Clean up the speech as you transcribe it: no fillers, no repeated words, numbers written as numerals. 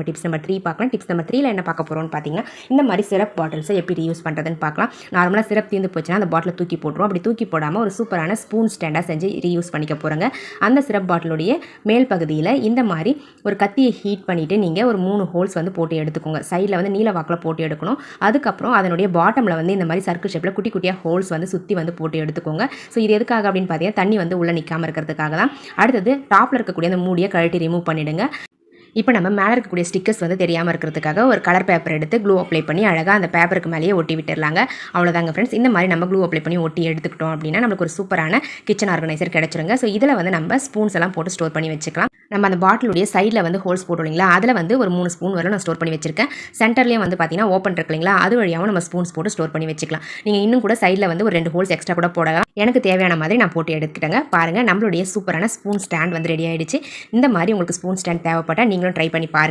நம்ம tips number 3 பார்க்கலாம். Tips number 3ல என்ன பார்க்க போகிறோம்னு பார்த்தீங்கன்னா, இந்த மாதிரி சிரப் பாட்டில்ஸை எப்படி யூஸ் பண்ணுறதுன்னு பார்க்கலாம். நார்மலாக சிரப் தீர்ந்து போச்சுன்னா அந்த பாட்டிலை தூக்கி போட்டுருவோம். அப்படி தூக்கி போடாமல் ஒரு சூப்பரான ஸ்பூன் ஸ்டாண்டாக செஞ்சு ரீயூஸ் பண்ணிக்க போகிறோங்க. அந்த சிரப் பாட்டிலுடைய மேல் பகுதியில் இந்த மாதிரி ஒரு கத்தியை ஹீட் பண்ணிவிட்டு நீங்கள் ஒரு 3 ஹோல்ஸ் வந்து போட்டு எடுத்துக்கோங்க. சைடில் வந்து நீல வாக்கில் போட்டு எடுக்கணும். அதுக்கப்புறம் அதனுடைய பாட்டமில் வந்து இந்த மாதிரி சர்க்கிள் ஷேப்பில் குட்டி குட்டியாக ஹோல்ஸ் வந்து சுற்றி வந்து போட்டு எடுத்துக்கோங்க. ஸோ இது எதுக்காக அப்படின்னு பார்த்தீங்கன்னா, தண்ணி வந்து உள்ளே நிற்காமல் இருக்கிறதுக்காக தான். அடுத்தது டாப்பில் இருக்கக்கூடிய அந்த மூடியை கழட்டி ரிமூவ் பண்ணிவிடுங்க. இப்போ நம்ம மேலே இருக்கக்கூடிய ஸ்டிக்கர்ஸ் வந்து தெரியாமல் இருக்கிறதுக்காக ஒரு கலர் பேப்பர் எடுத்து க்ளூ அப்ளை பண்ணி அழகாக அந்த பேப்பருக்கு மேலேயே ஒட்டி விட்டுடலாங்க. அவ்வளோதாங்க ஃப்ரெண்ட்ஸ். இந்த மாதிரி நம்ம க்ளூ அப்ளை பண்ணி ஒட்டி எடுத்துக்கிட்டோம் அப்படின்னா நம்மளுக்கு ஒரு சூப்பரான கிச்சன் ஆர்கனைசர் கிடச்சிருங்க. ஸோ இதில் வந்து நம்ம ஸ்பூன்ஸ் எல்லாம் போட்டு ஸ்டோர் பண்ணி வச்சுக்கலாம். நம்ம அந்த பாட்டிலுடைய சைடில் வந்து ஹோல்ஸ் போட்டோம் இல்லைங்களா, அதில் வந்து ஒரு 3 ஸ்பூன் வரை நான் ஸ்டோர் பண்ணி வச்சிருக்கேன். சென்டர்லேயும் வந்து பார்த்தீங்கன்னா ஓப்பன் இருக்கு இல்லைங்களா, அது வழியாகவும் நம்ம ஸ்பூன்ஸ் போட்டு ஸ்டோர் பண்ணி வச்சுக்கலாம். நீங்கள் இன்னும் கூட சைடில் வந்து ஒரு 2 ஹோல்ஸ் எக்ஸ்ட்ரா கூட போடலாம். எனக்கு தேவையான மாதிரி நான் போட்டு எடுத்துக்கிட்டேங்க. பாருங்கள், நம்மளுடைய சூப்பரான ஸ்பூன் ஸ்டாண்ட் வந்து ரெடி ஆகிடுச்சு. இந்த மாதிரி உங்களுக்கு ஸ்பூன் ஸ்டாண்ட் தேவைப்பட்டால் நீங்களும் ட்ரை பண்ணி பாருங்கள்.